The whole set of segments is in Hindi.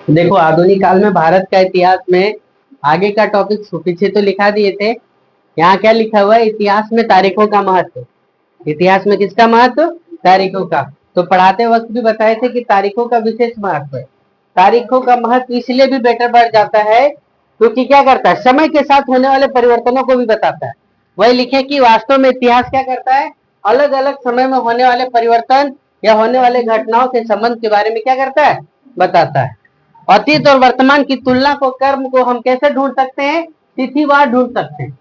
देखो, आधुनिक काल में भारत का इतिहास में आगे का टॉपिक पीछे तो लिखा दिए थे। यहाँ क्या लिखा हुआ है? इतिहास में तारीखों का महत्व। इतिहास में किसका महत्व? तारीखों का। तो पढ़ाते वक्त भी बताए थे कि तारीखों का विशेष महत्व है। तारीखों का महत्व इसलिए भी बेटर बढ़ जाता है क्योंकि क्या करता है, समय के साथ होने वाले परिवर्तनों को भी बताता है। वही लिखे कि वास्तव में इतिहास क्या करता है, अलग अलग समय में होने वाले परिवर्तन या होने वाले घटनाओं के संबंध के बारे में क्या करता है, बताता है। अतीत और वर्तमान की तुलना को, कर्म को हम कैसे ढूंढ सकते हैं? तिथिवार ढूंढ सकते हैं।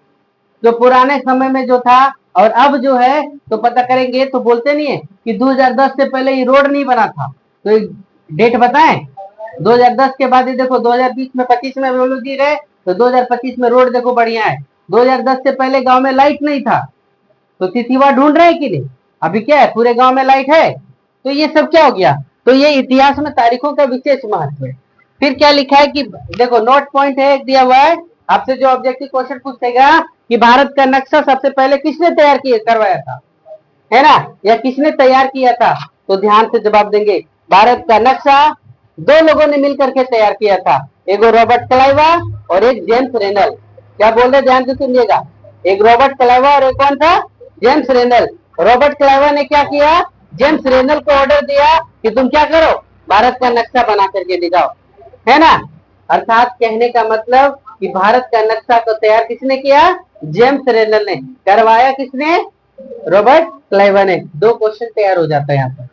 जो पुराने समय में जो था और अब जो है तो पता करेंगे। तो बोलते नहीं है कि 2010 से पहले ये रोड नहीं बना था, तो डेट बताएं। 2010 के बाद ये देखो 2020 में 25 में दी रहे, तो 2025 में रोड देखो बढ़िया है। 2010 से पहले गांव में लाइट नहीं था, तो तिथिवार ढूंढ रहे हैं कि नहीं? अभी क्या है, पूरे गांव में लाइट है। तो ये सब क्या हो गया? तो ये इतिहास में तारीखों का विशेष महत्व है। फिर क्या लिखा है कि देखो, नोट पॉइंट है एक दिया हुआ है आपसे, जो ऑब्जेक्टिव क्वेश्चन पूछेगा कि भारत का नक्शा सबसे पहले किसने तैयार किया, करवाया था, है ना, या किसने तैयार किया था? तो ध्यान से जवाब देंगे। भारत का नक्शा दो लोगों ने मिलकर के तैयार किया था, एक रॉबर्ट क्लाइवा और एक जेम्स रेनल। क्या बोल रहे, ध्यान से सुनिएगा। एक रॉबर्ट क्लाइवा और एक कौन था? James Rennell. रॉबर्ट क्लाइवा ने क्या किया, जेम्स रेनल को ऑर्डर दिया कि तुम क्या करो, भारत का नक्शा बना करके ले जाओ, है ना। अर्थात कहने का मतलब कि भारत का नक्शा को तैयार किसने किया? जेम्स रेनल ने। करवाया किसने? रॉबर्ट क्लाइवा ने। दो क्वेश्चन तैयार हो जाता है यहाँ पर,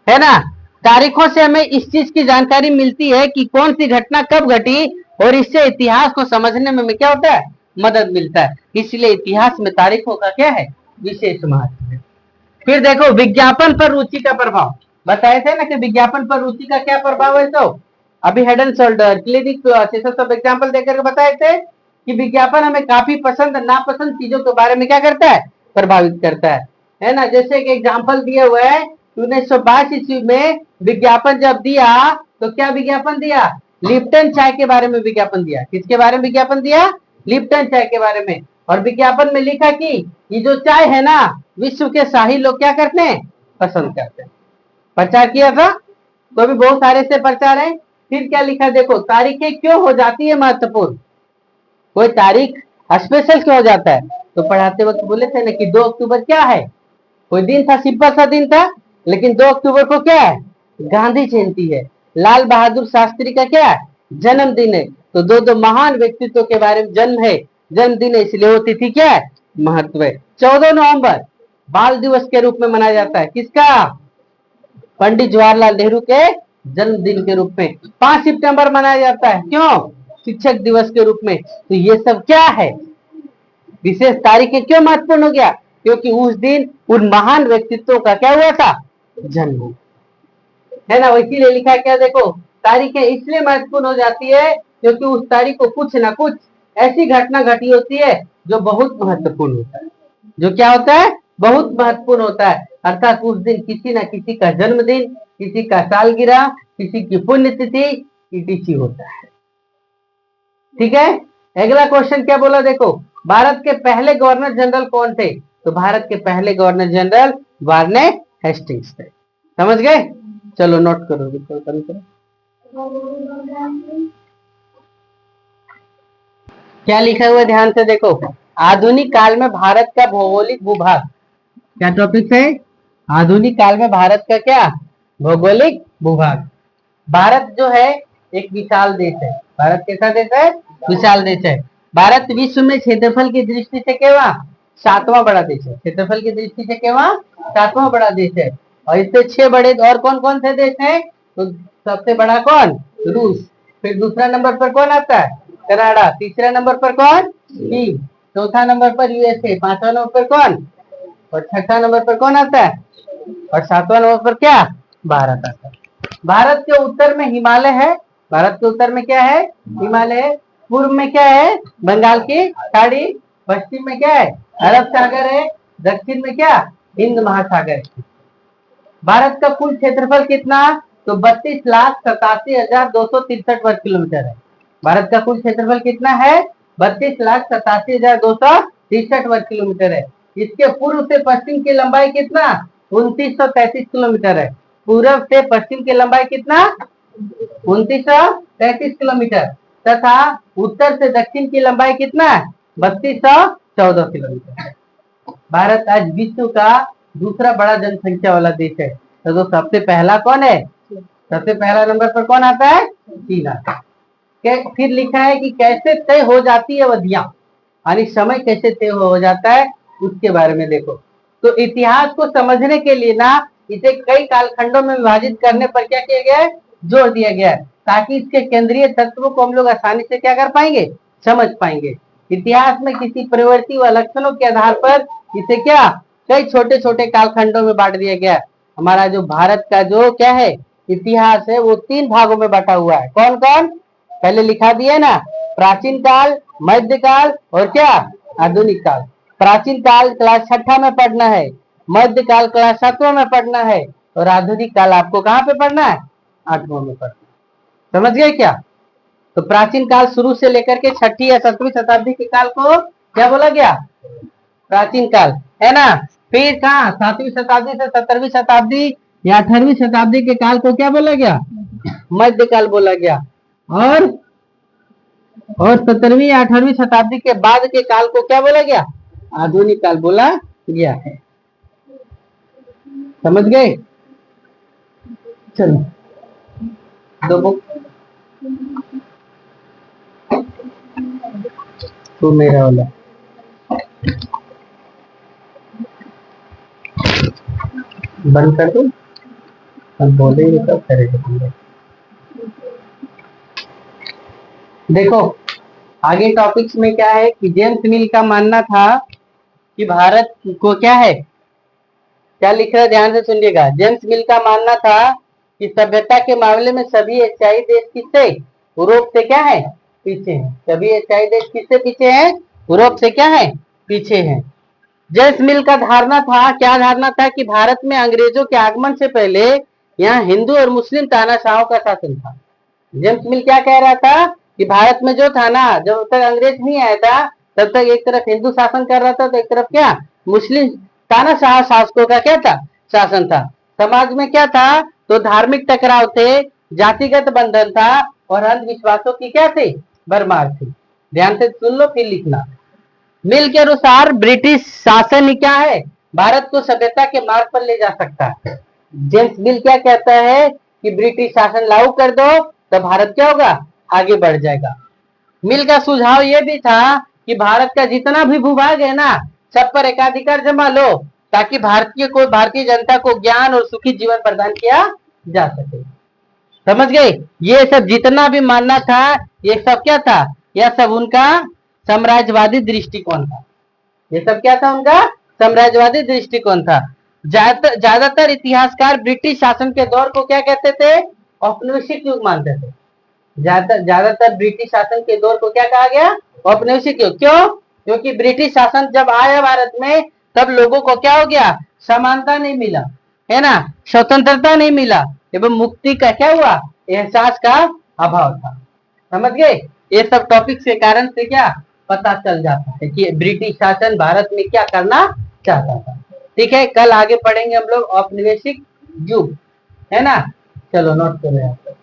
है ना। तारीखों से हमें इस चीज की जानकारी मिलती है कि कौन सी घटना कब घटी, और इससे इतिहास को समझने में क्या होता है, मदद मिलता है। इसलिए इतिहास में तारीखों का क्या है, विशेष महत्व है। फिर देखो, विज्ञापन पर रुचि का प्रभाव। बताए थे ना कि विज्ञापन पर रुचि का क्या प्रभाव है। तो अभी head and shoulder, clinic plus, ये सब एग्जाम्पल देकर के बताए थे कि विज्ञापन हमें काफी पसंद नापसंद चीजों के बारे में क्या करता है, प्रभावित करता है ना। जैसे एक एग्जाम्पल दिया हुआ है, 1922 ईस्वी में विज्ञापन जब दिया तो क्या विज्ञापन दिया? लिप्टन चाय के बारे में विज्ञापन दिया। किसके बारे में विज्ञापन दिया? लिप्टन चाय के बारे में। और विज्ञापन में लिखा कि ये जो चाय है ना, विश्व के शाही लोग क्या करते हैं, पसंद करते हैं। प्रचार किया था, तो भी बहुत सारे से प्रचार है। फिर क्या लिखा, देखो, तारीखें क्यों हो जाती है महत्वपूर्ण, कोई तारीख स्पेशल क्यों हो जाता है? तो पढ़ाते वक्त बोले थे ना कि 2 अक्टूबर क्या है, कोई दिन था, सिंपल सा दिन था, लेकिन 2 अक्टूबर को क्या है, गांधी जयंती है। लाल बहादुर शास्त्री का क्या है, जन्मदिन है। तो दो दो महान व्यक्तित्व के बारे में जन्म है, जन्मदिन है, इसलिए वो तिथि क्या है, महत्व है। 14 नवंबर बाल दिवस के रूप में मनाया जाता है, किसका? पंडित जवाहरलाल नेहरू के जन्मदिन के रूप में। 5 सितंबर मनाया जाता है, क्यों? शिक्षक दिवस के रूप में। तो ये सब क्या है, विशेष तारीखें क्यों महत्वपूर्ण हो गया? क्योंकि उस दिन उन महान व्यक्तित्वों का क्या हुआ था, जन्म, है ना। इसीलिए लिखा क्या, देखो, तारीखें इसलिए महत्वपूर्ण हो जाती है क्योंकि उस तारीख को कुछ ना कुछ ऐसी घटना घटी होती है जो बहुत महत्वपूर्ण होता है, जो क्या होता है, बहुत महत्वपूर्ण होता है। अर्थात उस दिन किसी ना किसी का जन्मदिन, किसी का सालगिरह, किसी की पुण्यतिथि, ईटीसी होता है। ठीक है। अगला क्वेश्चन क्या बोला, देखो, भारत के पहले गवर्नर जनरल कौन थे? तो भारत के पहले गवर्नर जनरल वार्ने हेस्टिंग्स थे। समझ गए? चलो नोट करो, करो। क्या लिखा हुआ, ध्यान से देखो। आधुनिक काल में भारत का भौगोलिक भूभाग, क्या टॉपिक है? आधुनिक काल में भारत का क्या, भौगोलिक भूभाग। भारत जो है एक विशाल देश है। भारत कैसा देश है? विशाल देश है। भारत विश्व में क्षेत्रफल की दृष्टि से केवल 7वां बड़ा देश है। क्षेत्रफल की दृष्टि से केवल 7वां बड़ा देश है। और इससे 6 बड़े और कौन कौन से देश हैं? तो सबसे बड़ा कौन? रूस। फिर दूसरा नंबर पर कौन आता है? कनाडा। तीसरा नंबर पर कौन? चीन। चौथा नंबर पर यूएसए। 5वां नंबर पर कौन? और 6ठा नंबर पर कौन आता है? और 7वां नंबर पर क्या? भारत आता है। भारत के उत्तर में हिमालय है। भारत के उत्तर में क्या है? हिमालय है। पूर्व में क्या है? बंगाल की खाड़ी। पश्चिम में क्या है? अरब सागर है। दक्षिण में क्या? हिंद महासागर है। भारत का कुल क्षेत्रफल कितना? तो 32,87,263 वर्ग किलोमीटर है। भारत का कुल क्षेत्रफल कितना है? 32,87,263 वर्ग किलोमीटर है। इसके पूर्व से पश्चिम की लंबाई कितना? 2933 किलोमीटर है। पूर्व से पश्चिम की लंबाई कितना? 2933 किलोमीटर तथा उत्तर से दक्षिण की लंबाई कितना है? 3214 किलोमीटर। भारत आज विश्व का दूसरा बड़ा जनसंख्या वाला देश है। तो सबसे पहला कौन है? सबसे पहला नंबर पर कौन आता है? चीन आता है। फिर लिखा है कि कैसे तय हो जाती है अवधियां, यानी समय कैसे तय हो जाता है, उसके बारे में देखो। तो इतिहास को समझने के लिए ना इसे कई कालखंडों में विभाजित करने पर क्या किया गया है? जोर दिया गया है, ताकि इसके केंद्रीय तत्वों को हम लोग आसानी से क्या कर पाएंगे? समझ पाएंगे। इतिहास में किसी प्रवृत्ति व लक्षणों के आधार पर इसे क्या कई छोटे छोटे कालखंडों में बांट दिया गया है। हमारा जो भारत का जो क्या है इतिहास है वो 3 भागों में बांटा हुआ है। कौन कौन? पहले लिखा दिया ना, प्राचीन काल, मध्यकाल और क्या आधुनिक काल। प्राचीन काल क्लास 6 में पढ़ना है, मध्यकाल क्लास 7 में पढ़ना है और आधुनिक काल आपको कहाँ पे पढ़ना है? 8वां में पढ़ना है। समझ गए क्या? तो प्राचीन काल शुरू से लेकर के 6वीं या 7वीं शताब्दी के काल को क्या बोला गया? प्राचीन काल, है ना। फिर कहा 7वीं शताब्दी से 17वीं शताब्दी या 18वीं शताब्दी के काल को क्या बोला गया? मध्यकाल बोला गया। और 17वीं या 18वीं शताब्दी के बाद के काल को क्या बोला गया? आधुनिक काल बोला गया है। समझ गए? चलो दो बुक तो मेरा वाला बंद कर दो, हम बोलेंगे तब करेंगे। देखो आगे टॉपिक्स में क्या है कि जेम्स मिल का मानना था कि भारत को क्या है, क्या लिख रहा है ध्यान से सुनिएगा। जेम्स मिल का मानना था कि सभ्यता के मामले में सभी एशियाई देश किससे? यूरोप से क्या है? पीछे हैं। सभी एशियाई देश किससे पीछे हैं? यूरोप से क्या है? पीछे हैं। जेम्स मिल का धारणा था, क्या धारणा था कि भारत में अंग्रेजों के आगमन से पहले यहाँ हिंदू और मुस्लिम तानाशाहों का शासन था। जेम्स मिल क्या कह रहा था कि भारत में जो था ना, जब तक अंग्रेज नहीं आया था तब तक एक तरफ हिंदू शासन कर रहा था तो एक तरफ क्या मुस्लिम तानाशाह शासकों का क्या था? शासन था। समाज में क्या था? तो धार्मिक टकराव थे, जातिगत बंधन था और अंधविश्वासों की क्या थी? भरमार थी। ध्यान से सुन लो फिर लिखना। मिल के अनुसार ब्रिटिश शासन ही क्या है? भारत को सभ्यता के मार्ग पर ले जा सकता है। जेम्स मिल क्या कहता है कि ब्रिटिश शासन लागू कर दो तो भारत क्या होगा? आगे बढ़ जाएगा। मिल का सुझाव यह भी था कि भारत का जितना भी भूभाग है ना सब पर एकाधिकार जमा लो, ताकि भारतीय जनता को ज्ञान और सुखी जीवन प्रदान किया जा सके। समझ गए? ये सब जितना भी मानना था ये सब क्या था? यह सब उनका साम्राज्यवादी दृष्टिकोण था। ये सब क्या था? उनका साम्राज्यवादी दृष्टिकोण था। ज्यादातर इतिहासकार ब्रिटिश शासन के दौर को क्या कहते थे? औपनिवेशिक युग मानते थे। ज्यादातर ब्रिटिश शासन के दौर को क्या कहा गया? औपनिवेशिक युग। क्यों? क्योंकि ब्रिटिश शासन जब आया भारत में तब लोगों को क्या हो गया? समानता नहीं मिला, है ना, स्वतंत्रता नहीं मिला एवं मुक्ति का क्या हुआ? एहसास का अभाव था। समझ गए? ये सब टॉपिक के कारण से क्या पता चल जाता है कि ब्रिटिश शासन भारत में क्या करना चाहता था। ठीक है, कल आगे पढ़ेंगे हम लोग औपनिवेशिक युग, है ना। चलो नोट करो यहाँ पर।